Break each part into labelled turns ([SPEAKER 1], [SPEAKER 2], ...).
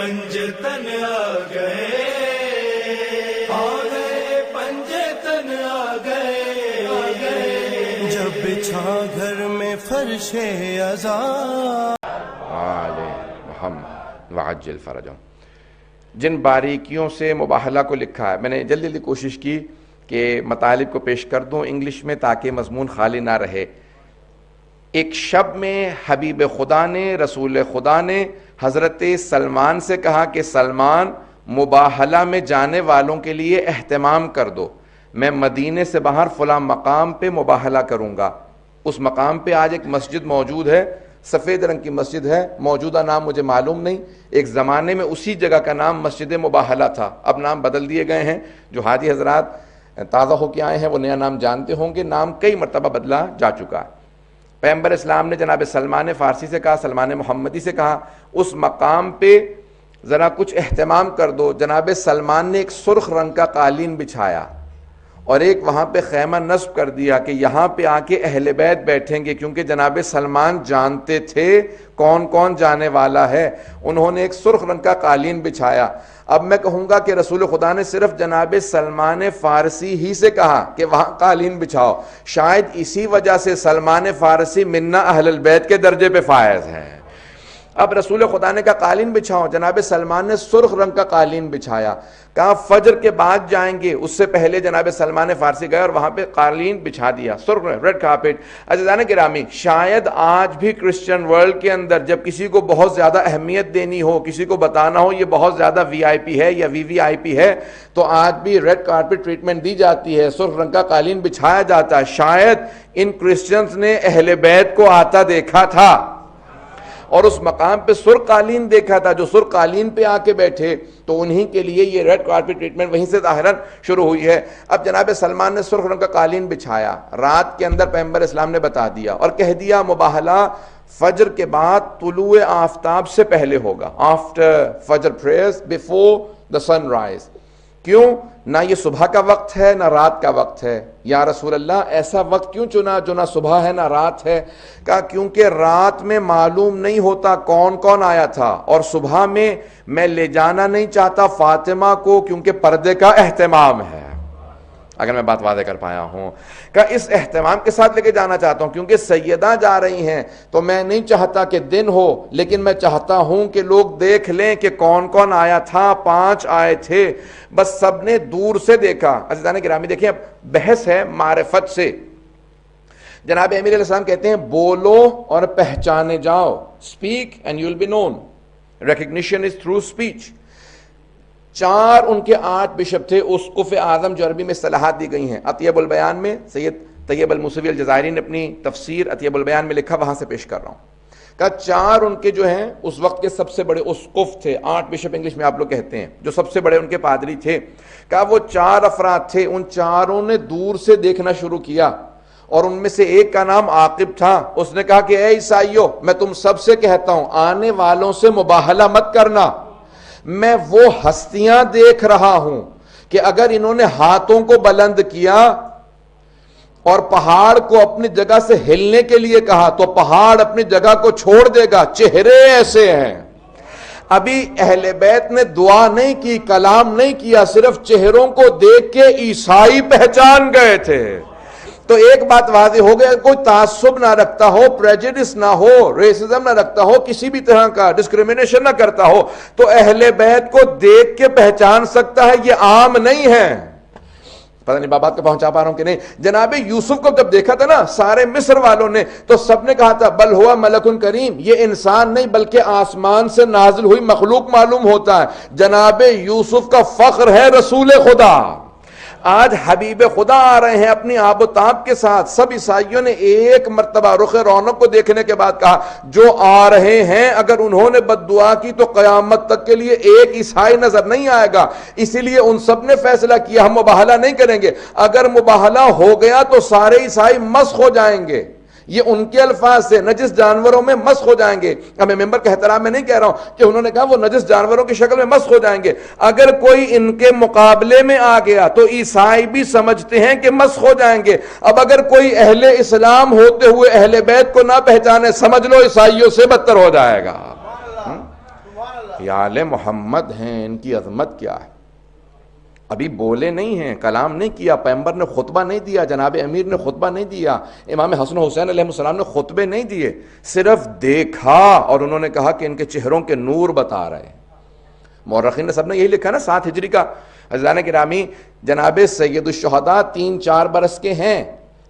[SPEAKER 1] پنجتن آ گئے، آ گئے پنجتن آ گئے، آ گئے جب بچھا گھر میں فرش عذاب۔
[SPEAKER 2] آل محمد وعجل فرجہم۔ جن باریکیوں سے مباہلہ کو لکھا ہے، میں نے جلدی جلدی کوشش کی کہ مطالب کو پیش کر دوں انگلش میں تاکہ مضمون خالی نہ رہے۔ ایک شب میں حبیب خدا نے، رسول خدا نے حضرت سلمان سے کہا کہ سلمان، مباہلہ میں جانے والوں کے لیے اہتمام کر دو، میں مدینے سے باہر فلاں مقام پہ مباہلہ کروں گا۔ اس مقام پہ آج ایک مسجد موجود ہے، سفید رنگ کی مسجد ہے، موجودہ نام مجھے معلوم نہیں، ایک زمانے میں اسی جگہ کا نام مسجد مباہلہ تھا، اب نام بدل دیے گئے ہیں۔ جو حاجی حضرات تازہ ہو کے آئے ہیں وہ نیا نام جانتے ہوں گے، نام کئی مرتبہ بدلا جا چکا ہے۔ پیغمبر اسلام نے جناب سلمان فارسی سے کہا، سلمان محمدی سے کہا، اس مقام پہ ذرا کچھ اہتمام کر دو۔ جناب سلمان نے ایک سرخ رنگ کا قالین بچھایا اور ایک وہاں پہ خیمہ نصب کر دیا کہ یہاں پہ آ کے اہل بیت بیٹھیں گے، کیونکہ جناب سلمان جانتے تھے کون کون جانے والا ہے۔ انہوں نے ایک سرخ رنگ کا قالین بچھایا۔ اب میں کہوں گا کہ رسول خدا نے صرف جناب سلمان فارسی ہی سے کہا کہ وہاں قالین بچھاؤ، شاید اسی وجہ سے سلمان فارسی منا اہل البیت کے درجے پہ فائز ہیں۔ اب رسول خدا نے کہا قالین بچھاؤ، جناب سلمان نے سرخ رنگ کا قالین بچھایا، کہا فجر کے بعد جائیں گے، اس سے پہلے جناب سلمان فارسی گئے اور وہاں پہ قالین بچھا دیا، سرخ ریڈ کارپیٹ۔ عزیزان گرامی، شاید آج بھی کرسچن ورلڈ کے اندر جب کسی کو بہت زیادہ اہمیت دینی ہو، کسی کو بتانا ہو یہ بہت زیادہ وی آئی پی ہے یا وی وی آئی پی ہے، تو آج بھی ریڈ کارپیٹ ٹریٹمنٹ دی جاتی ہے، سرخ رنگ کا قالین بچھایا جاتا ہے۔ شاید ان کرسچنز نے اہل بیت کو آتا دیکھا تھا اور اس مقام پہ سرخ قالین دیکھا تھا، جو سرخ قالین پہ آ کے بیٹھے تو انہی کے لیے یہ ریڈ کارپیٹ ٹریٹمنٹ وہیں سے ظاہراً شروع ہوئی ہے۔ اب جناب سلمان نے سرخ رنگ کا قالین بچھایا، رات کے اندر پیغمبر اسلام نے بتا دیا اور کہہ دیا مباہلہ فجر کے بعد طلوع آفتاب سے پہلے ہوگا، آفٹر فجر prayers before the sunrise. کیوں؟ نہ یہ صبح کا وقت ہے نہ رات کا وقت ہے۔ یا رسول اللہ ایسا وقت کیوں چنا جو نہ صبح ہے نہ رات ہے؟ کہا کیونکہ رات میں معلوم نہیں ہوتا کون کون آیا تھا، اور صبح میں لے جانا نہیں چاہتا فاطمہ کو کیونکہ پردے کا اہتمام ہے۔ اگر میں بات واضح کر پایا ہوں، کہ اس اہتمام کے ساتھ لے کے جانا چاہتا ہوں کیونکہ سیدہ جا رہی ہیں، تو میں نہیں چاہتا کہ دن ہو، لیکن میں چاہتا ہوں کہ لوگ دیکھ لیں کہ کون کون آیا تھا۔ 5 آئے تھے، بس سب نے دور سے دیکھا۔ عزیزان گرامی دیکھیں، اب بحث ہے معرفت سے۔ جناب امیر علیہ السلام کہتے ہیں بولو اور پہچانے جاؤ، speak and you'll be known, recognition is through speech۔ 4 ان کے 8 بشپ تھے، اسقف اعظم جو عربی میں اصطلاحات دی گئی ہیں۔ اطیب البیان میں سید طیب الموسوی الجزائری نے اپنی تفسیر اطیب البیان میں لکھا، وہاں سے پیش کر رہا ہوں۔ کہ 4 ان کے جو ہیں اس وقت کے سب سے بڑے اسقف تھے، 8 بشپ انگلش میں آپ لوگ کہتے ہیں، جو سب سے بڑے ان کے پادری تھے۔ کہ وہ 4 افراد تھے، ان 4 نے دور سے دیکھنا شروع کیا، اور ان میں سے ایک کا نام عاقب تھا۔ اس نے کہا کہ اے عیسائیو، میں تم سب سے کہتا ہوں آنے والوں سے مباہلہ مت کرنا، میں وہ ہستیاں دیکھ رہا ہوں کہ اگر انہوں نے ہاتھوں کو بلند کیا اور پہاڑ کو اپنی جگہ سے ہلنے کے لیے کہا تو پہاڑ اپنی جگہ کو چھوڑ دے گا۔ چہرے ایسے ہیں۔ ابھی اہل بیت نے دعا نہیں کی، کلام نہیں کیا، صرف چہروں کو دیکھ کے عیسائی پہچان گئے تھے۔ تو ایک بات واضح ہو گیا، کوئی تعصب نہ رکھتا ہو، پریجڈس نہ ہو، ریسزم نہ رکھتا ہو، کسی بھی طرح کا ڈسکریمنیشن نہ کرتا ہو، تو اہل بیت کو دیکھ کے پہچان سکتا ہے، یہ عام نہیں ہے۔ پتہ نہیں بات کو پہنچا پا رہا ہوں کہ نہیں۔ جناب یوسف کو جب دیکھا تھا نا سارے مصر والوں نے، تو سب نے کہا تھا بل ہوا ملک کریم، یہ انسان نہیں بلکہ آسمان سے نازل ہوئی مخلوق معلوم ہوتا ہے۔ جناب یوسف کا فخر ہے رسول خدا۔ آج حبیب خدا آ رہے ہیں اپنی آب و تاب کے ساتھ۔ سب عیسائیوں نے ایک مرتبہ رخ رونق کو دیکھنے کے بعد کہا جو آ رہے ہیں اگر انہوں نے بد دعا کی تو قیامت تک کے لیے ایک عیسائی نظر نہیں آئے گا۔ اسی لیے ان سب نے فیصلہ کیا ہم مباہلہ نہیں کریں گے، اگر مباہلہ ہو گیا تو سارے عیسائی مسخ ہو جائیں گے۔ یہ ان کے الفاظ سے نجس جانوروں میں مسخ ہو جائیں گے۔ اب میں ممبر کے احترام میں نہیں کہہ رہا ہوں کہ انہوں نے کہا وہ نجس جانوروں کی شکل میں مسخ ہو جائیں گے۔ اگر کوئی ان کے مقابلے میں آ گیا تو عیسائی بھی سمجھتے ہیں کہ مسخ ہو جائیں گے۔ اب اگر کوئی اہل اسلام ہوتے ہوئے اہل بیت کو نہ پہچانے، سمجھ لو عیسائیوں سے بدتر ہو جائے گا۔ یہ آل محمد ہیں، ان کی عظمت کیا ہے۔ ابھی بولے نہیں ہیں، کلام نہیں کیا، پیغمبر نے خطبہ نہیں دیا، جناب امیر نے خطبہ نہیں دیا، امام حسن حسین علیہ السلام نے خطبے نہیں دیے، صرف دیکھا اور انہوں نے کہا کہ ان کے چہروں کے نور بتا رہے ہیں۔ مورخین نے سب نے یہی لکھا نا 7 ہجری کا۔ عزیزان گرامی، جناب سید الشہداء 3-4 برس کے ہیں،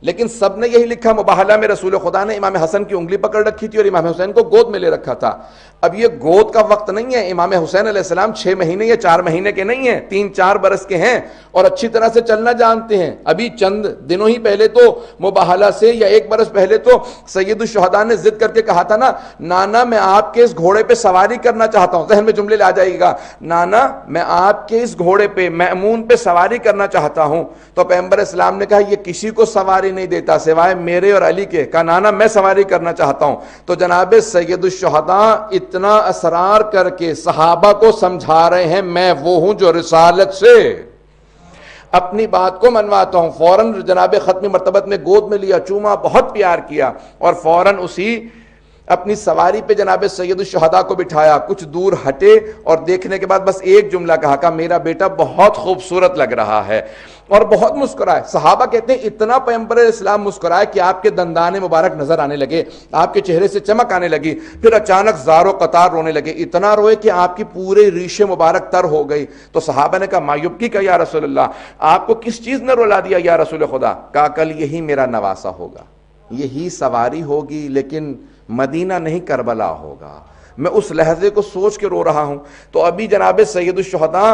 [SPEAKER 2] لیکن سب نے یہی لکھا مباہلہ میں رسول خدا نے امام حسن کی انگلی پکڑ رکھی تھی اور امام حسین کو گود میں لے رکھا تھا۔ اب یہ گود کا وقت نہیں ہے، امام حسین علیہ السلام 6 مہینے یا 4 مہینے کے نہیں ہیں، 3-4 برس کے ہیں اور اچھی طرح سے چلنا جانتے ہیں۔ ابھی چند دنوں ہی پہلے تو مباہلہ سے یا 1 برس پہلے تو سید الشہداء نے ضد کر کے کہا تھا نا، نانا میں آپ کے اس گھوڑے پہ سواری کرنا چاہتا ہوں، ذہن میں جملے آ جائے گا، نانا میں آپ کے اس گھوڑے پہ مأمون پہ سواری کرنا چاہتا ہوں۔ تو پیغمبر اسلام نے کہا یہ کسی کو سواری نہیں دیتا سوائے میرے اور علی کے، کہا نانا میں سواری کرنا چاہتا ہوں۔ تو جناب سید الشہداء اتنا اصرار کر کے صحابہ کو سمجھا رہے ہیں میں وہ ہوں جو رسالت سے اپنی بات کو منواتا ہوں۔ فوراً جناب ختمی مرتبت میں گود میں لیا، چوما، بہت پیار کیا اور فوراً اسی اپنی سواری پہ جناب سید الشہداء کو بٹھایا، کچھ دور ہٹے اور دیکھنے کے بعد بس ایک جملہ کہا میرا بیٹا بہت خوبصورت لگ رہا ہے اور بہت مسکرائے۔ صحابہ کہتے ہیں اتنا پیغمبر اسلام مسکرائے کہ آپ کے دندان مبارک نظر آنے لگے، آپ کے چہرے سے چمک آنے لگی، پھر اچانک زار و قطار رونے لگے، اتنا روئے کہ آپ کی پورے ریشے مبارک تر ہو گئی۔ تو صحابہ نے کہا مایوبکی کا یا رسول اللہ، آپ کو کس چیز نے رلا دیا یا رسول خدا؟ کہا کل یہی میرا نواسہ ہوگا، یہی سواری ہوگی، لیکن مدینہ نہیں کربلا ہوگا۔ میں اس لحظے کو سوچ کے رو رہا ہوں۔ تو ابھی جناب سید الشہداء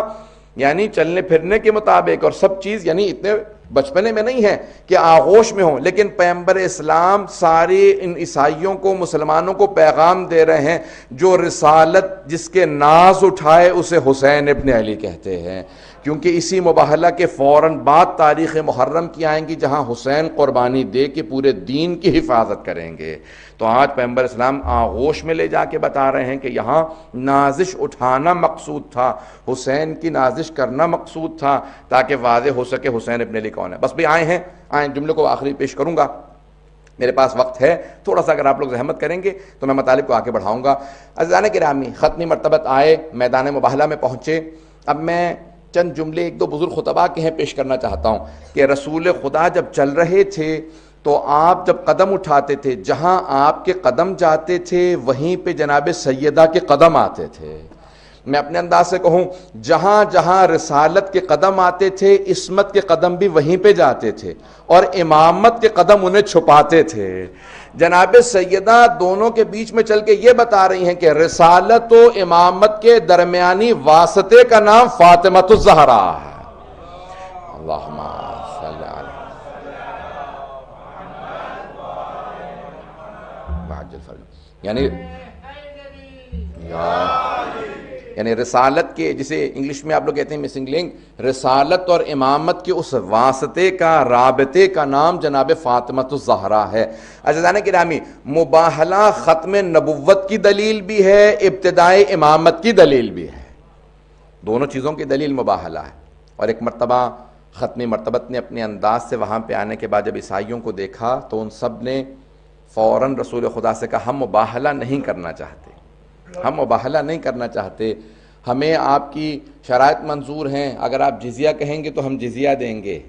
[SPEAKER 2] یعنی چلنے پھرنے کے مطابق اور سب چیز یعنی اتنے بچپنے میں نہیں ہے کہ آغوش میں ہوں، لیکن پیغمبر اسلام سارے ان عیسائیوں کو، مسلمانوں کو پیغام دے رہے ہیں جو رسالت جس کے ناز اٹھائے اسے حسین ابن علی کہتے ہیں، کیونکہ اسی مباہلہ کے فوراً بعد تاریخ محرم کی آئیں گی جہاں حسین قربانی دے کے پورے دین کی حفاظت کریں گے۔ تو آج پیغمبر اسلام آغوش میں لے جا کے بتا رہے ہیں کہ یہاں نازش اٹھانا مقصود تھا، حسین کی نازش کرنا مقصود تھا تاکہ واضح ہو سکے حسین ابن علی کون ہے۔ بس بھی آئیں جملے کو آخری پیش کروں گا، میرے پاس وقت ہے تھوڑا سا، اگر آپ لوگ زحمت کریں گے تو میں مطالب کو آگے بڑھاؤں گا۔ عزیزان گرامی، ختمی مرتبت آئے، میدان مباہلہ میں پہنچے۔ اب میں چند جملے 1-2 بزرگ خطباء کے ہیں پیش کرنا چاہتا ہوں کہ رسول خدا جب چل رہے تھے تو آپ جب قدم اٹھاتے تھے، جہاں آپ کے قدم جاتے تھے وہیں پہ جناب سیدہ کے قدم آتے تھے۔ میں اپنے انداز سے کہوں، جہاں جہاں رسالت کے قدم آتے تھے عصمت کے قدم بھی وہیں پہ جاتے تھے اور امامت کے قدم انہیں چھپاتے تھے۔ جناب سیدہ دونوں کے بیچ میں چل کے یہ بتا رہی ہیں کہ رسالت و امامت کے درمیانی واسطے کا نام فاطمۃ الزہرا ہے۔ اللہم صلی علی یعنی رسالت کے، جسے انگلش میں آپ لوگ کہتے ہیں مسنگ لنک، رسالت اور امامت کے اس واسطے کا، رابطے کا نام جناب فاطمۃ الزہرا ہے۔ عزیزان گرامی، مباہلہ ختم نبوت کی دلیل بھی ہے، ابتدائے امامت کی دلیل بھی ہے، دونوں چیزوں کی دلیل مباہلہ ہے۔ اور ایک مرتبہ ختمی مرتبت نے اپنے انداز سے وہاں پہ آنے کے بعد جب عیسائیوں کو دیکھا تو ان سب نے فوراً رسول خدا سے کہا ہم مباہلہ نہیں کرنا چاہتے، ہم مباہلہ نہیں کرنا چاہتے، ہمیں آپ کی شرائط منظور ہیں، اگر آپ جزیہ کہیں گے تو ہم جزیہ دیں گے،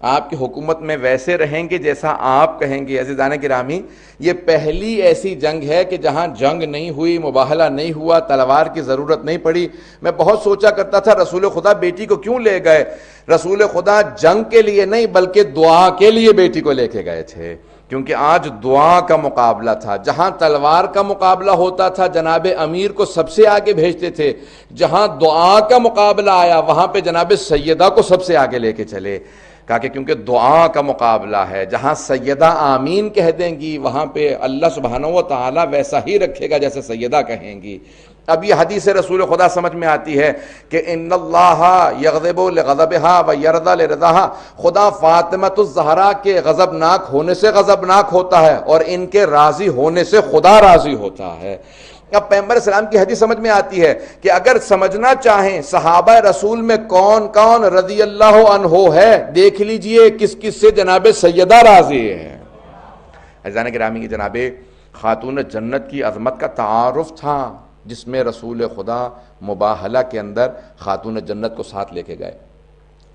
[SPEAKER 2] آپ کی حکومت میں ویسے رہیں گے جیسا آپ کہیں گے۔ عزیزان گرامی، یہ پہلی ایسی جنگ ہے کہ جہاں جنگ نہیں ہوئی، مباہلہ نہیں ہوا، تلوار کی ضرورت نہیں پڑی۔ میں بہت سوچا کرتا تھا رسول خدا بیٹی کو کیوں لے گئے؟ رسول خدا جنگ کے لیے نہیں بلکہ دعا کے لیے بیٹی کو لے کے گئے تھے، کیونکہ آج دعا کا مقابلہ تھا۔ جہاں تلوار کا مقابلہ ہوتا تھا جناب امیر کو سب سے آگے بھیجتے تھے، جہاں دعا کا مقابلہ آیا وہاں پہ جناب سیدہ کو سب سے آگے لے کے چلے، کہا کہ کیونکہ دعا کا مقابلہ ہے، جہاں سیدہ آمین کہہ دیں گی وہاں پہ اللہ سبحانہ و تعالی ویسا ہی رکھے گا جیسے سیدہ کہیں گی۔ اب یہ حدیث رسول خدا سمجھ میں آتی ہے کہ ان اللہ یغضب لغضبہا و یرضی لرضاہا، خدا فاطمۃ الزہرا کے غضبناک ہونے سے غضبناک ہوتا ہے اور ان کے راضی ہونے سے خدا راضی ہوتا ہے۔ اب پیغمبر اسلام کی حدیث سمجھ میں آتی ہے کہ اگر سمجھنا چاہیں صحابہ رسول میں کون کون رضی اللہ عنہ ہے، دیکھ لیجئے کس کس سے جناب سیدہ راضی ہے۔ عزیزان گرامی، جناب خاتون جنت کی عظمت کا تعارف تھا جس میں رسول خدا مباہلہ کے اندر خاتون جنت کو ساتھ لے کے گئے۔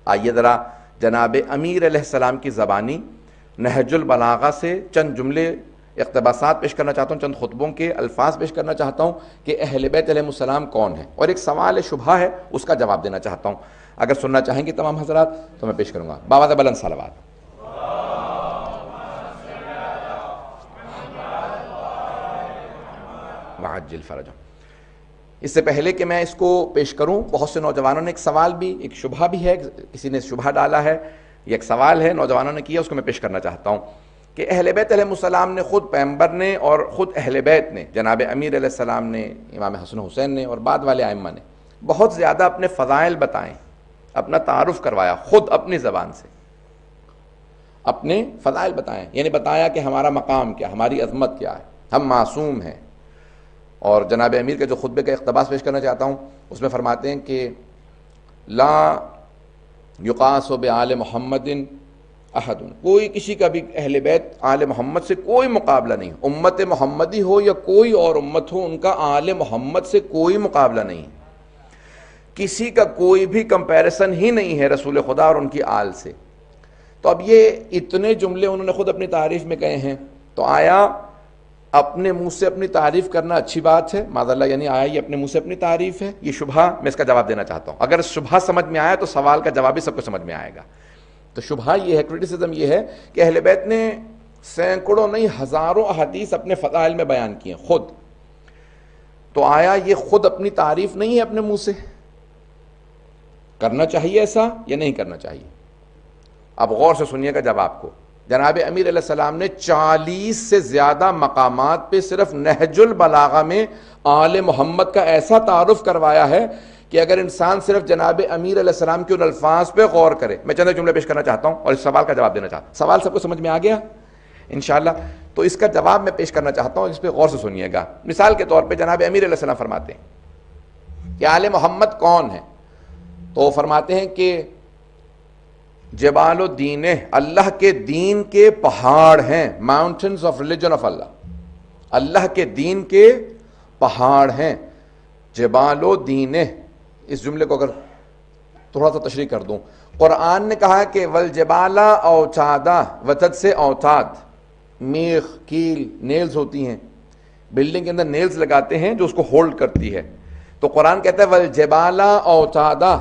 [SPEAKER 2] آئیے ذرا جناب امیر علیہ السلام کی زبانی نہج البلاغہ سے چند جملے اقتباسات پیش کرنا چاہتا ہوں، چند خطبوں کے الفاظ پیش کرنا چاہتا ہوں کہ اہل بیت علیہ السلام کون ہیں، اور ایک سوال شبہ ہے اس کا جواب دینا چاہتا ہوں۔ اگر سننا چاہیں گے تمام حضرات تو میں پیش کروں گا۔ باواز بلند صلوات۔ وعجل فرجہ۔ اس سے پہلے کہ میں اس کو پیش کروں، بہت سے نوجوانوں نے ایک سوال بھی، ایک شبہ بھی ہے، کسی نے شبہ ڈالا ہے، یہ ایک سوال ہے نوجوانوں نے کیا، اس کو میں پیش کرنا چاہتا ہوں کہ اہل بیت علیہ السلام نے خود پیغمبر نے اور خود اہل بیت نے، جناب امیر علیہ السلام نے، امام حسن حسین نے اور بعد والے ائمہ نے بہت زیادہ اپنے فضائل بتائیں، اپنا تعارف کروایا، خود اپنی زبان سے اپنے فضائل بتائیں، یعنی بتایا کہ ہمارا مقام کیا، ہماری عظمت کیا ہے، ہم معصوم ہیں۔ اور جناب امیر کے جو خطبے کا اقتباس پیش کرنا چاہتا ہوں، اس میں فرماتے ہیں کہ لا یقاس بآل محمد احد، کوئی کسی کا بھی اہل بیت آل محمد سے کوئی مقابلہ نہیں، امت محمدی ہو یا کوئی اور امت ہو، ان کا آل محمد سے کوئی مقابلہ نہیں، کسی کا کوئی بھی کمپیریسن ہی نہیں ہے رسول خدا اور ان کی آل سے۔ تو اب یہ اتنے جملے انہوں نے خود اپنی تعریف میں کہے ہیں، تو آیا اپنے منہ سے اپنی تعریف کرنا اچھی بات ہے؟ معاذ اللہ، یعنی آیا یہ اپنے منہ سے اپنی تعریف ہے؟ یہ شبہ، میں اس کا جواب دینا چاہتا ہوں۔ اگر شبہ سمجھ میں آیا تو سوال کا جواب بھی سب کو سمجھ میں آئے گا۔ تو شبہ یہ ہے، کرٹیسزم یہ ہے کہ اہل بیت نے سینکڑوں نہیں ہزاروں احادیث اپنے فضائل میں بیان کیے خود، تو آیا یہ خود اپنی تعریف نہیں ہے اپنے منہ سے؟ کرنا چاہیے ایسا یا نہیں کرنا چاہیے؟ اب غور سے سنیے گا جواب کو۔ جناب امیر علیہ السلام نے 40 سے زیادہ مقامات پہ صرف نہج البلاغہ میں آل محمد کا ایسا تعارف کروایا ہے کہ اگر انسان صرف جناب امیر علیہ السلام کے ان الفاظ پہ غور کرے، میں چند جملے پیش کرنا چاہتا ہوں اور اس سوال کا جواب دینا چاہتا ہوں۔ سوال سب کو سمجھ میں آ گیا انشاءاللہ؟ تو اس کا جواب میں پیش کرنا چاہتا ہوں، اس پہ غور سے سنیے گا۔ مثال کے طور پہ جناب امیر علیہ السلام فرماتے ہیں کہ آل محمد کون ہے، تو وہ فرماتے ہیں کہ جبال الدین، اللہ کے دین کے پہاڑ ہیں، ماؤنٹنز آف ریلیجن آف اللہ، اللہ کے دین کے پہاڑ ہیں، جبال الدین۔ اس جملے کو اگر تھوڑا سا تشریح کر دوں، قرآن نے کہا کہ والجبال اوتادا، وتد سے اوتاد، میخ، کیل، نیلز ہوتی ہیں، بلڈنگ کے اندر نیلز لگاتے ہیں جو اس کو ہولڈ کرتی ہے، تو قرآن کہتا ہے والجبال اوتادا،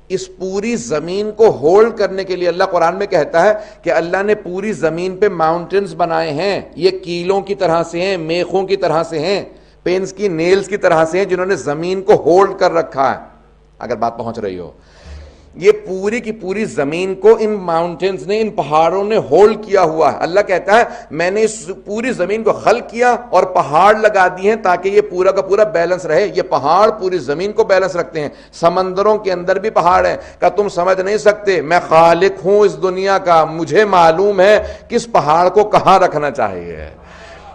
[SPEAKER 2] اس پوری زمین کو ہولڈ کرنے کے لیے اللہ قرآن میں کہتا ہے کہ اللہ نے پوری زمین پہ ماؤنٹنز بنائے ہیں، یہ کیلوں کی طرح سے ہیں، میخوں کی طرح سے ہیں، پینس کی نیلز کی طرح سے ہیں، جنہوں نے زمین کو ہولڈ کر رکھا ہے۔ اگر بات پہنچ رہی ہو، یہ پوری کی پوری زمین کو ان ماؤنٹنز نے، ان پہاڑوں نے ہولڈ کیا ہوا ہے۔ اللہ کہتا ہے میں نے اس پوری زمین کو خلق کیا اور پہاڑ لگا دیے ہیں تاکہ یہ پورا کا پورا بیلنس رہے۔ یہ پہاڑ پوری زمین کو بیلنس رکھتے ہیں، سمندروں کے اندر بھی پہاڑ ہیں۔ کہ تم سمجھ نہیں سکتے، میں خالق ہوں اس دنیا کا، مجھے معلوم ہے کس پہاڑ کو کہاں رکھنا چاہیے۔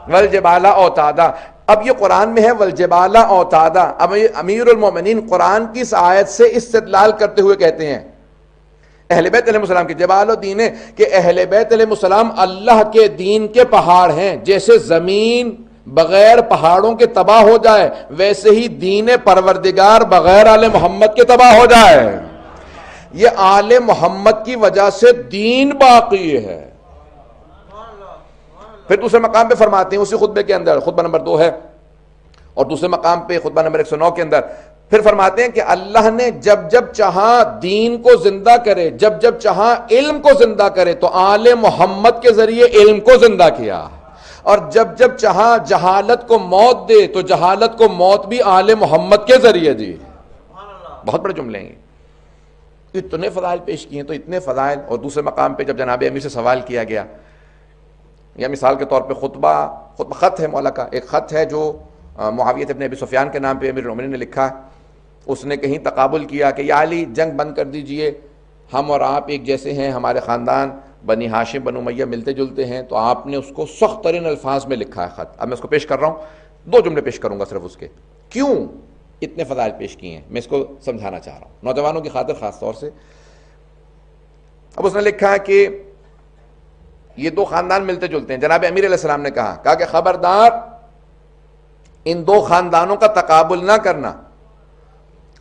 [SPEAKER 2] والجبال اوتادا، اب یہ قرآن میں ہے والجبال اوتادا۔ اب امیر المومنین قرآن کی اس آیت سے استدلال کرتے ہوئے کہتے ہیں اہل بیت علیہ السلام کے جبال الدین، کہ اہل بیت علیہ السلام اللہ کے دین کے پہاڑ ہیں۔ جیسے زمین بغیر پہاڑوں کے تباہ ہو جائے، ویسے ہی دین پروردگار بغیر آل محمد کے تباہ ہو جائے۔ یہ آل محمد کی وجہ سے دین باقی ہے۔ پھر دوسرے مقام پہ فرماتے ہیں اسی خطبے کے اندر، خطبہ نمبر 2 ہے، اور دوسرے مقام پہ خطبہ نمبر 109 کے اندر پھر فرماتے ہیں کہ اللہ نے جب جب چاہا دین کو زندہ کرے، جب جب چاہا علم کو زندہ کرے، تو آل محمد کے ذریعے علم کو زندہ کیا، اور جب جب چاہا جہالت کو موت دے تو جہالت کو موت بھی آل محمد کے ذریعے دی۔ بہت بڑے جملے ہیں، اتنے فضائل پیش کیے، تو اتنے فضائل۔ اور دوسرے مقام پہ جب جناب امیر سے سوال کیا گیا، یا مثال کے طور پہ خطبہ خط ہے مولا کا، ایک خط ہے جو معاویہ ابن ابی سفیان کے نام پہ امیر المومنین نے لکھا، اس نے کہیں تقابل کیا کہ یا علی جنگ بند کر دیجئے، ہم اور آپ ایک جیسے ہیں، ہمارے خاندان بنی ہاشم بنو امیہ ملتے جلتے ہیں، تو آپ نے اس کو سخت ترین الفاظ میں لکھا ہے خط۔ اب میں اس کو پیش کر رہا ہوں، 2 جملے پیش کروں گا صرف اس کے، کیوں اتنے فضائل پیش کیے ہیں میں اس کو سمجھانا چاہ رہا ہوں نوجوانوں کی خاطر خاص طور سے۔ اب اس نے لکھا ہے کہ یہ 2 خاندان ملتے جلتے ہیں۔ جناب امیر علیہ السلام نے کہا کہ خبردار ان دو خاندانوں کا تقابل نہ کرنا.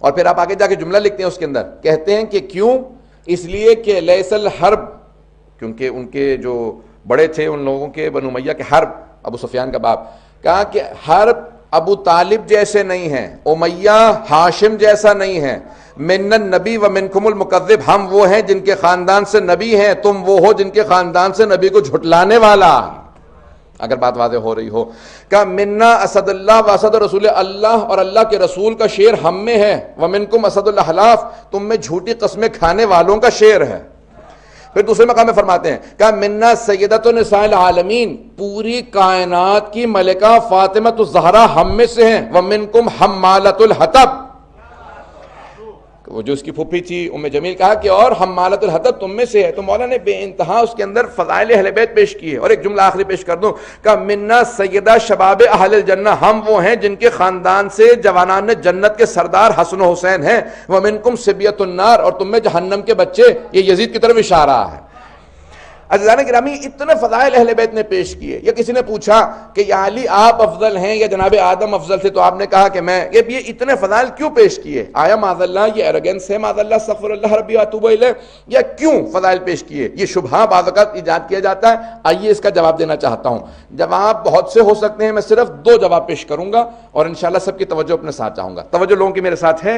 [SPEAKER 2] اور پھر آپ آگے جا کے جملہ لکھتے ہیں اس کے اندر, کہتے ہیں کہ کیوں, اس لیے کہ لیس الحرب, کیونکہ ان کے جو بڑے تھے ان لوگوں کے بنو امیہ کے حرب, ابو سفیان کا باپ, کہا کہ حرب ابو طالب جیسے نہیں ہیں, امیہ ہاشم جیسا نہیں ہے, من النبی و منکم المکذب, ہم وہ ہیں جن کے خاندان سے نبی ہیں, تم وہ ہو جن کے خاندان سے نبی کو جھٹلانے والا. اگر بات واضح ہو رہی ہو, کہ منا اسد اللہ و اسد رسول اللہ, اور اللہ کے رسول کا شیر ہم میں ہے, ومنکم اسد الحلاف, تم میں جھوٹی قسمیں کھانے والوں کا شیر ہے. پھر دوسرے مقام میں فرماتے ہیں کہ منا سیدۃ نساء العالمین, پوری کائنات کی ملکہ فاطمۃ الزہرا ہم میں سے ہیں, ومنکم حمالۃ الحطب, وہ جو اس کی پھوپھی تھی ام جمیل, کہا کہ اور حمالۃ الحطب تم میں سے ہے. تو مولا نے بے انتہا اس کے اندر فضائل اہل بیت پیش کیے. اور ایک جملہ آخری پیش کر دوں کہ منا سیدہ شباب اہل الجنہ, ہم وہ ہیں جن کے خاندان سے جوانان جنت کے سردار حسن و حسین ہیں, ومنکم صبیۃ النار, اور تم میں جہنم کے بچے. یہ یزید کی طرف اشارہ ہے. عزیزان گرامی, اتنے فضائل اہل بیت نے پیش کیے. یا کسی نے پوچھا کہ یا علی آپ افضل ہیں یا جناب آدم افضل تھے, تو آپ نے کہا کہ میں, یہ اتنے فضائل کیوں پیش کیے؟ آیا معاذ اللہ یہ ایروگنس ہے, معاذ اللہ استغفر اللہ ربی واتوب الیہ, یا کیوں فضائل پیش کیے؟ یہ شبہہ بعض اوقات ایجاد کیا جاتا ہے. آئیے اس کا جواب دینا چاہتا ہوں. جواب بہت سے ہو سکتے ہیں, میں صرف 2 جواب پیش کروں گا, اور انشاءاللہ سب کی توجہ اپنے ساتھ چاہوں گا. توجہ لوگوں کی میرے ساتھ ہے؟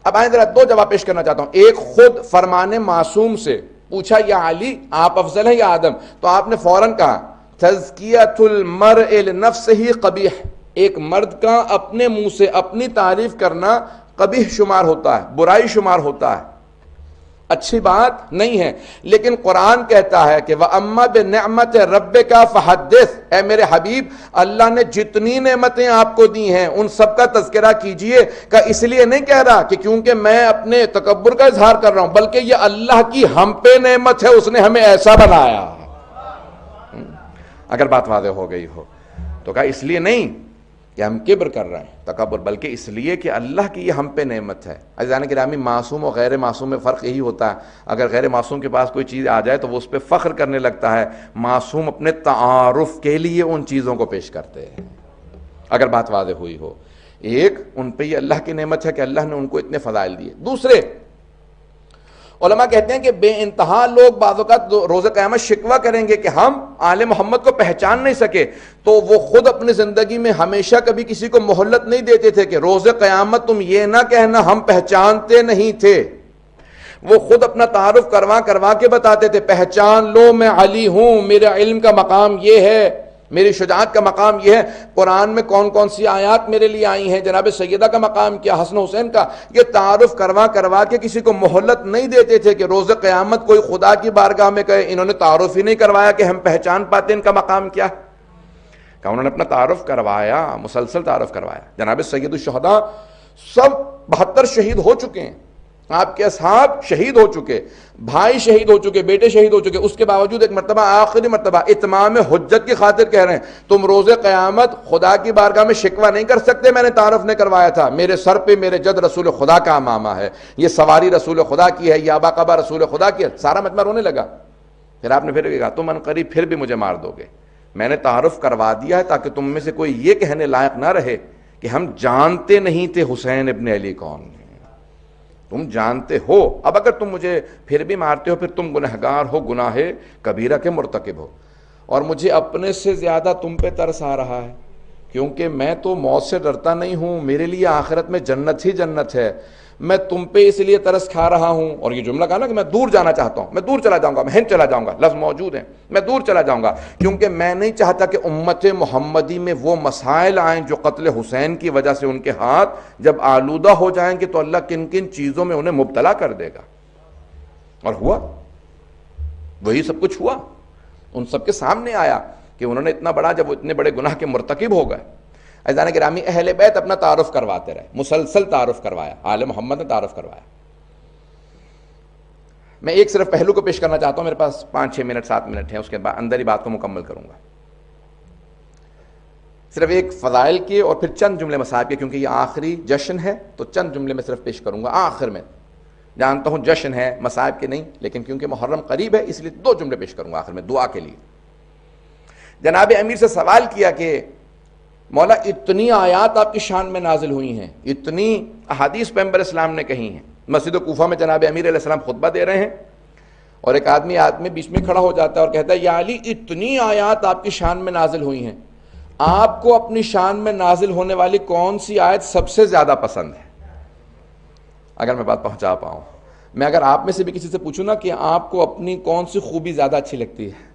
[SPEAKER 2] اب آئیں ذرا 2 جواب پیش کرنا چاہتا ہوں. ایک خود فرمان معصوم سے پوچھا یا علی آپ افضل ہیں یا آدم, تو آپ نے فوراً کہا تزکیۃ المرء لنفسہ قبیح, ایک مرد کا اپنے منہ سے اپنی تعریف کرنا قبیح شمار ہوتا ہے, برائی شمار ہوتا ہے, اچھی بات نہیں ہے. لیکن قرآن کہتا ہے کہ وَأَمَّا بِنِعْمَةِ رَبِّكَ فَحَدِّثْ, اے میرے حبیب اللہ نے جتنی نعمتیں آپ کو دی ہیں ان سب کا تذکرہ کیجئے. کہ اس لیے نہیں کہہ رہا کہ کیونکہ میں اپنے تکبر کا اظہار کر رہا ہوں, بلکہ یہ اللہ کی ہم پہ نعمت ہے, اس نے ہمیں ایسا بنایا. اگر بات واضح ہو گئی ہو تو کہا اس لیے نہیں کہ ہم کبر کر رہے ہیں, تکبر, بلکہ اس لیے کہ اللہ کی یہ ہم پہ نعمت ہے. عزیزان گرامی, معصوم اور غیر معصوم میں فرق یہی ہوتا ہے. اگر غیر معصوم کے پاس کوئی چیز آ جائے تو وہ اس پہ فخر کرنے لگتا ہے, معصوم اپنے تعارف کے لیے ان چیزوں کو پیش کرتے ہیں. اگر بات واضح ہوئی ہو, ایک ان پہ یہ اللہ کی نعمت ہے کہ اللہ نے ان کو اتنے فضائل دیے. دوسرے علماء کہتے ہیں کہ بے انتہا لوگ بعض اوقات روز قیامت شکوہ کریں گے کہ ہم آل محمد کو پہچان نہیں سکے, تو وہ خود اپنی زندگی میں ہمیشہ کبھی کسی کو مہلت نہیں دیتے تھے کہ روز قیامت تم یہ نہ کہنا ہم پہچانتے نہیں تھے. وہ خود اپنا تعارف کروا کے بتاتے تھے, پہچان لو میں علی ہوں, میرے علم کا مقام یہ ہے, میری شجاعت کا مقام یہ ہے. قرآن میں کون کون سی آیات میرے لیے آئی ہیں, جناب سیدہ کا مقام کیا, حسن حسین کا. یہ تعارف کروا کے کسی کو مہلت نہیں دیتے تھے کہ روز قیامت کوئی خدا کی بارگاہ میں کہے انہوں نے تعارف ہی نہیں کروایا کہ ہم پہچان پاتے ان کا مقام کیا. کہ انہوں نے اپنا تعارف کروایا, مسلسل تعارف کروایا. جناب سید الشہداء سب 72 شہید ہو چکے ہیں, آپ کے اصحاب شہید ہو چکے, بھائی شہید ہو چکے, بیٹے شہید ہو چکے. اس کے باوجود ایک مرتبہ, آخری مرتبہ اتمام حجت کی خاطر کہہ رہے ہیں تم روز قیامت خدا کی بارگاہ میں شکوہ نہیں کر سکتے میں نے تعارف نہیں کروایا تھا, میرے سر پہ میرے جد رسول خدا کا امامہ ہے, یہ سواری رسول خدا کی ہے, یہ آبا قبا رسول خدا کی ہے. سارا مجمع رونے لگا. پھر آپ نے پھر کہا تم عنقریب پھر بھی مجھے مار دو گے, میں نے تعارف کروا دیا ہے تاکہ تم میں سے کوئی یہ کہنے لائق نہ رہے کہ ہم جانتے نہیں تھے حسین ابن علی کون ہے. تم جانتے ہو, اب اگر تم مجھے پھر بھی مارتے ہو پھر تم گنہگار ہو, گناہ کبیرہ کے مرتکب ہو. اور مجھے اپنے سے زیادہ تم پہ ترس آ رہا ہے, کیونکہ میں تو موت سے ڈرتا نہیں ہوں, میرے لیے آخرت میں جنت ہی جنت ہے. میں تم پہ اس لیے ترس کھا رہا ہوں. اور یہ جملہ کہا نا کہ میں دور جانا چاہتا ہوں, میں دور چلا جاؤں گا, میں ہند چلا جاؤں گا, لفظ موجود ہیں, میں دور چلا جاؤں گا, کیونکہ میں نہیں چاہتا کہ امت محمدی میں وہ مسائل آئیں جو قتل حسین کی وجہ سے ان کے ہاتھ جب آلودہ ہو جائیں گے تو اللہ کن کن چیزوں میں انہیں مبتلا کر دے گا. اور ہوا, وہی سب کچھ ہوا. ان سب کے سامنے آیا کہ انہوں نے اتنا بڑا, جب وہ اتنے بڑے گناہ کے مرتکب ہو گئے. عزیزان گرامی, اہل بیت اپنا تعارف کرواتے رہے, مسلسل تعارف کروایا, آل محمد نے تعارف کروایا. میں ایک صرف پہلو کو پیش کرنا چاہتا ہوں, میرے پاس 5-6 منٹ 7 منٹ ہیں, اس کے بعد اندر ہی بات کو مکمل کروں گا. صرف ایک فضائل کے اور پھر چند جملے مصائب کے, کیونکہ یہ آخری جشن ہے تو چند جملے میں صرف پیش کروں گا آخر میں. جانتا ہوں جشن ہے, مصائب کے نہیں, لیکن کیونکہ محرم قریب ہے اس لیے 2 جملے پیش کروں گا آخر میں دعا کے لیے. جناب امیر سے سوال کیا کہ مولا اتنی آیات آپ کی شان میں نازل ہوئی ہیں، اتنی احادیث پیغمبر اسلام نے کہی ہیں۔ مسجد کوفہ میں جناب امیر علیہ السلام خطبہ دے رہے ہیں اور ایک آدمی بیچ میں کھڑا ہو جاتا ہے اور کہتا ہے یا علی اتنی آیات آپ کی شان میں نازل ہوئی ہیں، آپ کو اپنی شان میں نازل ہونے والی کون سی آیت سب سے زیادہ پسند ہے؟ اگر میں بات پہنچا پاؤں، میں اگر آپ میں سے بھی کسی سے پوچھوں نا کہ آپ کو اپنی کون سی خوبی زیادہ اچھی لگتی ہے،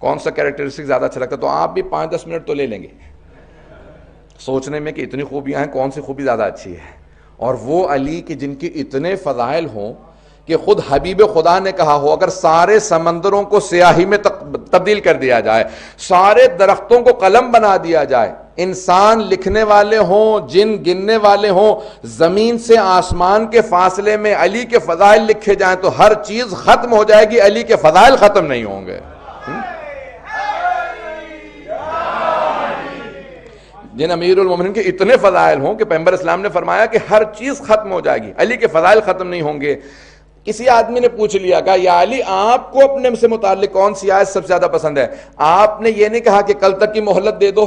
[SPEAKER 2] کون سا کیریکٹرسٹک زیادہ اچھا لگتا ہے، تو آپ بھی 5-10 منٹ تو لے لیں گے سوچنے میں کہ اتنی خوبیاں ہیں، کون سی خوبی زیادہ اچھی ہے۔ اور وہ علی کہ جن کی اتنے فضائل ہوں کہ خود حبیب خدا نے کہا ہو اگر سارے سمندروں کو سیاہی میں تبدیل کر دیا جائے، سارے درختوں کو قلم بنا دیا جائے، انسان لکھنے والے ہوں، جن گننے والے ہوں، زمین سے آسمان کے فاصلے میں علی کے فضائل لکھے جائیں تو ہر چیز ختم ہو جائے گی، علی کے فضائل ختم نہیں ہوں گے۔ جن امیر المومنین کے اتنے فضائل ہوں کہ پیغمبر اسلام نے فرمایا کہ ہر چیز ختم ہو جائے گی، علی کے فضائل ختم نہیں ہوں گے۔ کسی آدمی نے پوچھ لیا کہ یا علی آپ کو اپنے سے متعلق کون سی آیت سب سے زیادہ پسند ہے؟ آپ نے یہ نہیں کہا کہ کل تک کی مہلت دے دو،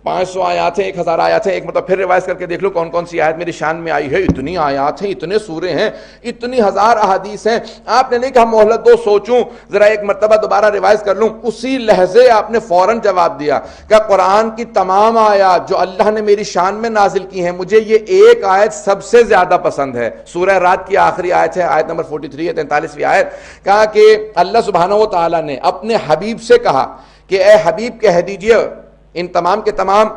[SPEAKER 2] 500 آیات ہیں، 1000 آیات ہیں، ایک مرتبہ پھر ریوائز کر کے دیکھ لو کون کون سی آیت میری شان میں آئی ہے، اتنی آیات ہیں، اتنے سورے ہیں، اتنی 1000 احادیث ہیں۔ آپ نے نہیں کہا مہلت دو، سوچوں ذرا، ایک مرتبہ دوبارہ ریوائز کر لوں۔ اسی لحظے آپ نے فوراً جواب دیا کہ قرآن کی تمام آیات جو اللہ نے میری شان میں نازل کی ہیں، مجھے یہ ایک آیت سب سے زیادہ پسند ہے۔ سورہ رات کی آخری آیت ہے، آیت نمبر 43 ہے، 43ویں آیت، کہا کہ اللہ سبحانہ و تعالیٰ نے اپنے حبیب سے کہا کہ اے حبیب کہہ دیجئے ان تمام کے تمام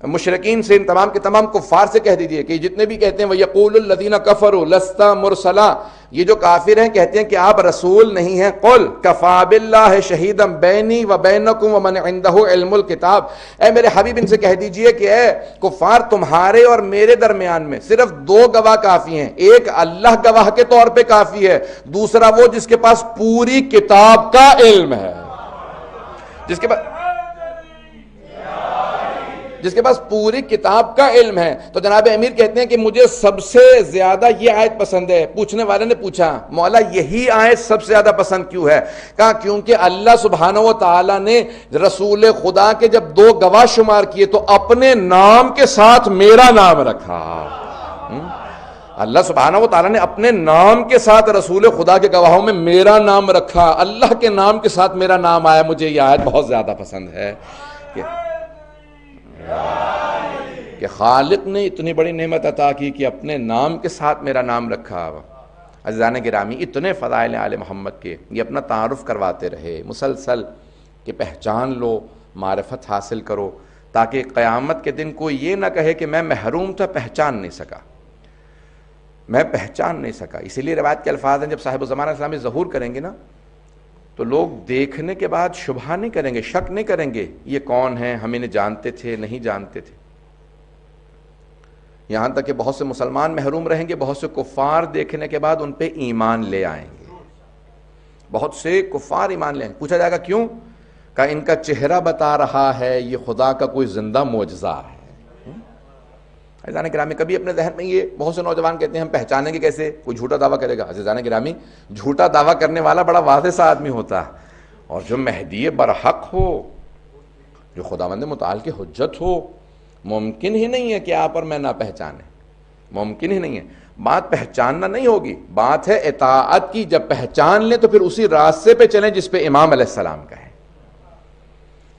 [SPEAKER 2] مشرکین سے، ان تمام کے تمام کفار سے کہہ دیجئے کہ جتنے بھی کہتے ہیں وَيَقُولُ الَّذِينَ كَفَرُوا لَسْتَ مُرْسَلًا، یہ جو کافر ہیں کہتے ہیں کہ آپ رسول نہیں ہیں، قُلْ كَفَىٰ بِاللَّهِ شَهِيدًا بَيْنِي وَبَيْنَكُمْ وَمَنْ عِندَهُ عِلْمُ الْكِتَابِ۔ اے میرے حبیب ان سے کہہ دیجئے کہ اے کفار، تمہارے اور میرے درمیان میں صرف 2 گواہ کافی ہیں، ایک اللہ گواہ کے طور پہ کافی ہے، دوسرا وہ جس کے پاس پوری کتاب کا علم ہے، جس کے پاس پوری کتاب کا علم ہے۔ تو جناب امیر کہتے ہیں کہ مجھے سب سے زیادہ یہ آیت پسند ہے۔ پوچھنے والے نے پوچھا مولا یہی آیت سب سے زیادہ پسند کیوں ہے؟ کہا کیونکہ اللہ سبحانہ و تعالیٰ نے رسول خدا کے جب 2 گواہ شمار کیے تو اپنے نام کے ساتھ میرا نام رکھا۔ اللہ سبحانہ و تعالیٰ نے اپنے نام کے ساتھ رسول خدا کے گواہوں میں میرا نام رکھا، اللہ کے نام کے ساتھ میرا نام آیا۔ مجھے یہ آیت بہت زیادہ پسند ہے کہ خالق نے اتنی بڑی نعمت عطا کی کہ اپنے نام کے ساتھ میرا نام رکھا۔ عزیزان گرامی، اتنے فضائل ہیں آل محمد کے، یہ اپنا تعارف کرواتے رہے مسلسل کہ پہچان لو، معرفت حاصل کرو، تاکہ قیامت کے دن کوئی یہ نہ کہے کہ میں محروم تھا، پہچان نہیں سکا۔ اسی لیے روایت کے الفاظ ہیں جب صاحب زمانہ اسلامی ظہور کریں گے نا تو لوگ دیکھنے کے بعد شبہ نہیں کریں گے، شک نہیں کریں گے یہ کون ہیں، ہم انہیں جانتے تھے نہیں جانتے تھے۔ یہاں تک کہ بہت سے مسلمان محروم رہیں گے، بہت سے کفار دیکھنے کے بعد ان پہ ایمان لے آئیں گے، بہت سے کفار ایمان لے آئیں گے۔ پوچھا جائے گا کیوں؟ کہ ان کا چہرہ بتا رہا ہے یہ خدا کا کوئی زندہ معجزہ ہے۔ عزیزان گرامی، کبھی اپنے ذہن میں یہ بہت سے نوجوان کہتے ہیں ہم پہچانیں گے کیسے؟ کوئی جھوٹا دعویٰ کرے گا۔ عزیزان گرامی، جھوٹا دعویٰ کرنے والا بڑا واضح سا آدمی ہوتا ہے، اور جو مہدی برحق ہو، جو خداوند متعال کی حجت ہو، ممکن ہی نہیں ہے کہ آپ اور میں نہ پہچانیں، ممکن ہی نہیں ہے۔ بات پہچاننا نہیں ہوگی، بات ہے اطاعت کی۔ جب پہچان لیں تو پھر اسی راستے پہ چلیں جس پہ امام علیہ السلام کا ہے۔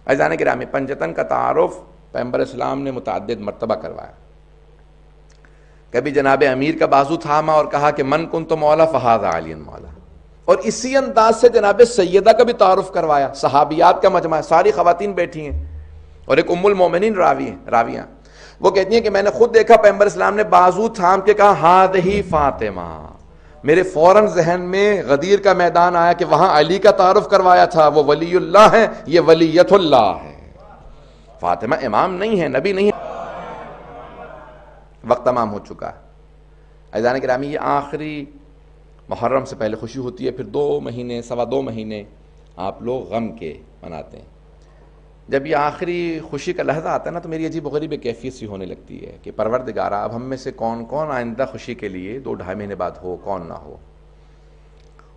[SPEAKER 2] عزیزان گرامی، پنجتن کا تعارف پیغمبر اسلام نے متعدد مرتبہ کروایا۔ کبھی جناب امیر کا بازو تھاما اور کہا کہ من کنت مولا فہذا علی مولا، اور اسی انداز سے جناب سیدہ کا بھی تعارف کروایا۔ صحابیات کا مجمع، ساری خواتین بیٹھی ہیں، اور ایک ام المومنین راویہ، وہ کہتی ہیں کہ میں نے خود دیکھا پیغمبر اسلام نے بازو تھام کے کہا ہذہ فاطمہ۔ میرے فوراً ذہن میں غدیر کا میدان آیا کہ وہاں علی کا تعارف کروایا تھا، وہ ولی اللہ ہے، یہ ولیت اللہ ہے۔ فاطمہ امام نہیں ہے، نبی نہیں ہے۔ وقت تمام ہو چکا ہے۔ عزیزان گرامی، یہ آخری محرم سے پہلے خوشی ہوتی ہے، پھر 2 مہینے، 2.25 مہینے آپ لوگ غم کے مناتے ہیں۔ جب یہ آخری خوشی کا لحظہ آتا ہے نا تو میری عجیب و غریب کیفیت سی ہونے لگتی ہے کہ پروردگارا اب ہم میں سے کون کون آئندہ خوشی کے لیے 2-2.5 مہینے بعد ہو، کون نہ ہو۔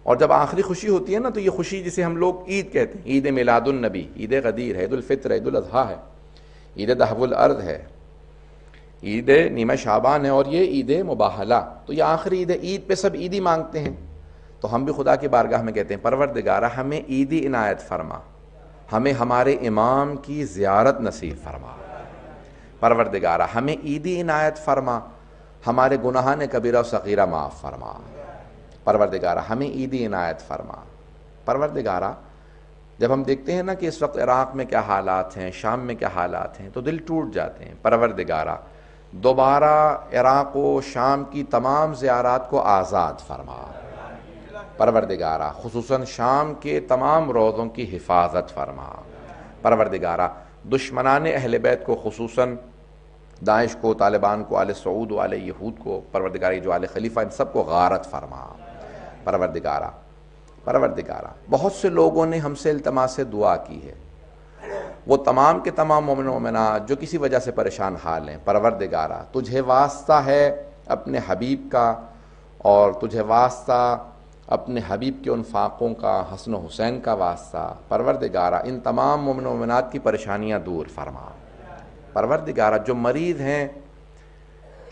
[SPEAKER 2] اور جب آخری خوشی ہوتی ہے نا تو یہ خوشی جسے ہم لوگ عید کہتے ہیں، عید میلاد النبی، عید غدیر ہے، عید الفطر ہے، عید الاضحیٰ ہے، عید دہو الارض ہے، عید نیمہ شعبان ہے، اور یہ عید مباہلہ، تو یہ آخری عید ہے، عید پہ سب عیدی مانگتے ہیں. تو ہم بھی خدا کی بارگاہ میں کہتے ہیں پروردگارہ ہمیں عیدی عنایت فرما، ہمیں ہمارے امام کی زیارت نصیب فرما. پروردگارہ ہمیں عیدی عنایت فرما، ہمارے گناہان کبیرہ و صغیرہ معاف فرما. پروردگارہ ہمیں عیدی عنایت فرما. پروردگارہ جب ہم دیکھتے ہیں نا کہ اس وقت عراق میں کیا حالات ہیں، شام میں کیا حالات ہیں، تو دل ٹوٹ جاتے ہیں. پروردگارہ دوبارہ عراق و شام کی تمام زیارات کو آزاد فرما. پروردگارہ خصوصاً شام کے تمام روضوں کی حفاظت فرما. پروردگارہ دشمنان اہل بیت کو، خصوصاً داعش کو، طالبان کو، آل سعود و آل یہود کو، پروردگارہ جو آل خلیفہ ان سب کو غارت فرما. پروردگارہ بہت سے لوگوں نے ہم سے التماس دعا کی ہے، وہ تمام کے تمام مومن و مومنات جو کسی وجہ سے پریشان حال ہیں. پروردگارہ تجھے واسطہ ہے اپنے حبیب کا، اور تجھے واسطہ اپنے حبیب کے ان فاقوں کا، حسن و حسین کا واسطہ. پروردگارہ ان تمام مومن و مومنات کی پریشانیاں دور فرما. پروردگارہ جو مریض ہیں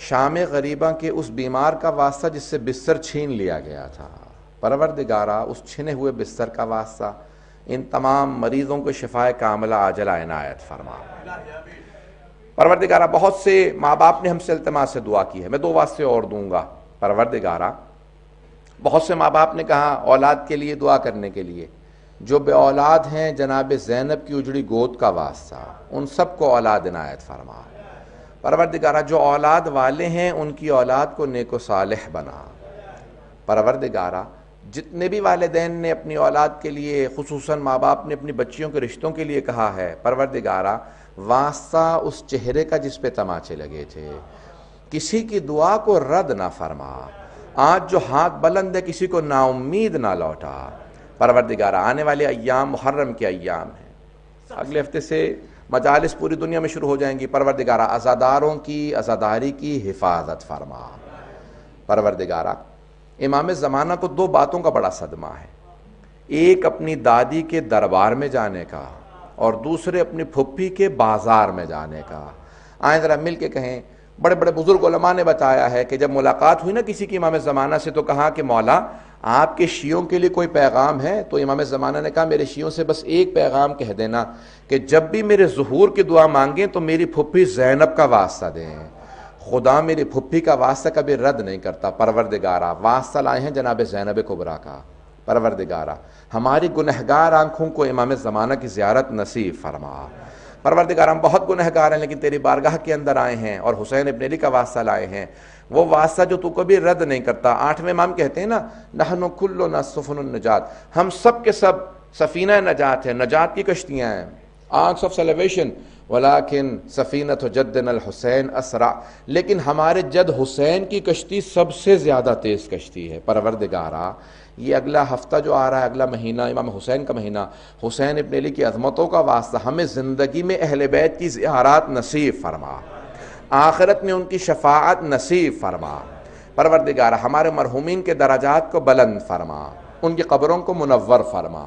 [SPEAKER 2] شام غریبہ کے اس بیمار کا واسطہ جس سے بستر چھین لیا گیا تھا، پروردگارہ اس چھنے ہوئے بستر کا واسطہ ان تمام مریضوں کو شفائے کاملہ عاجلہ عنایت فرما. پروردگارہ بہت سے ماں باپ نے ہم سے التماس سے دعا کی ہے، میں 2 واسطے اور دوں گا. پروردگارہ بہت سے ماں باپ نے کہا اولاد کے لیے دعا کرنے کے لیے. جو بے اولاد ہیں جناب زینب کی اجڑی گود کا واسطہ، ان سب کو اولاد عنایت فرما. پروردگارہ جو اولاد والے ہیں ان کی اولاد کو نیک و صالح بنا. پروردگارہ جتنے بھی والدین نے اپنی اولاد کے لیے، خصوصاً ماں باپ نے اپنی بچیوں کے رشتوں کے لیے کہا ہے، پروردگارہ واسطہ اس چہرے کا جس پہ تماچے لگے تھے، کسی کی دعا کو رد نہ فرما. آج جو ہاتھ بلند ہے کسی کو نا امید نہ لوٹا. پروردگارہ آنے والے ایام محرم کے ایام ہیں، اگلے ہفتے سے مجالس پوری دنیا میں شروع ہو جائیں گی. پروردگارہ عزاداروں کی عزاداری کی حفاظت فرما. پروردگارہ امام زمانہ کو 2 باتوں کا بڑا صدمہ ہے، ایک اپنی دادی کے دربار میں جانے کا، اور دوسرے اپنی پھپھی کے بازار میں جانے کا. آئیں ذرا مل کے کہیں. بڑے بڑے بزرگ علماء نے بتایا ہے کہ جب ملاقات ہوئی نا کسی کی امام زمانہ سے، تو کہا کہ مولا آپ کے شیعوں کے لیے کوئی پیغام ہے؟ تو امام زمانہ نے کہا میرے شیعوں سے بس ایک پیغام کہہ دینا کہ جب بھی میرے ظہور کی دعا مانگیں تو میری پھپھی زینب کا واسطہ دیں. خدا میری پھپھی کا واسطہ کبھی رد نہیں کرتا. پروردگارہ واسطہ لائے ہیں جناب زینب کبریٰ کا. پروردگارہ ہماری گنہگار آنکھوں کو امام زمانہ کی زیارت نصیب فرما. پروردگارہ ہم بہت گنہگار ہیں لیکن تیری بارگاہ کے اندر آئے ہیں اور حسین ابن علی کا واسطہ لائے ہیں، وہ واسطہ جو تو کبھی رد نہیں کرتا. 8ویں امام کہتے ہیں نا نحن کلنا سفن النجات، ہم سب کے سب سفینہ نجات ہیں، نجات کی کشتیاں ہیں، آرکس آف سیلیویشن. ولیکن سفینۃ جدنا الحسین اسرع، لیکن ہمارے جد حسین کی کشتی سب سے زیادہ تیز کشتی ہے. پروردگارہ یہ اگلا ہفتہ جو آ رہا ہے، اگلا مہینہ امام حسین کا مہینہ، حسین ابن علی کی عظمتوں کا واسطہ ہمیں زندگی میں اہل بیت کی زیارات نصیب فرما، آخرت میں ان کی شفاعت نصیب فرما. پروردگارہ ہمارے مرحومین کے درجات کو بلند فرما، ان کی قبروں کو منور فرما.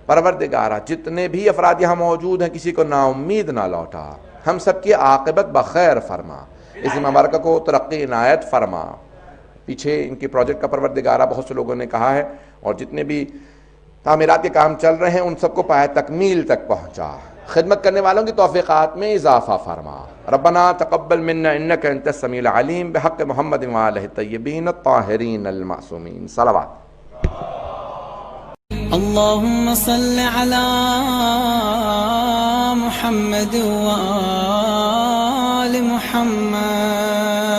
[SPEAKER 2] پروردگارہ جتنے بھی افراد یہاں موجود ہیں کسی کو نا امید نہ لوٹا، ہم سب کی عاقبت بخیر فرما، اس مبارکہ کو ترقی عنایت فرما. پیچھے ان کی پروجیکٹ کا پروردگارہ بہت سے لوگوں نے کہا ہے، اور جتنے بھی تعمیرات کے کام چل رہے ہیں ان سب کو پائے تکمیل تک پہنچا. خدمت کرنے والوں کی توفیقات میں اضافہ فرما. ربنا تقبل منا انک انت السمیع العلیم بحق محمد وآلہ الطیبین الطاہرین المعصومین. صلوات.
[SPEAKER 3] اللهم صل على محمد وآل محمد.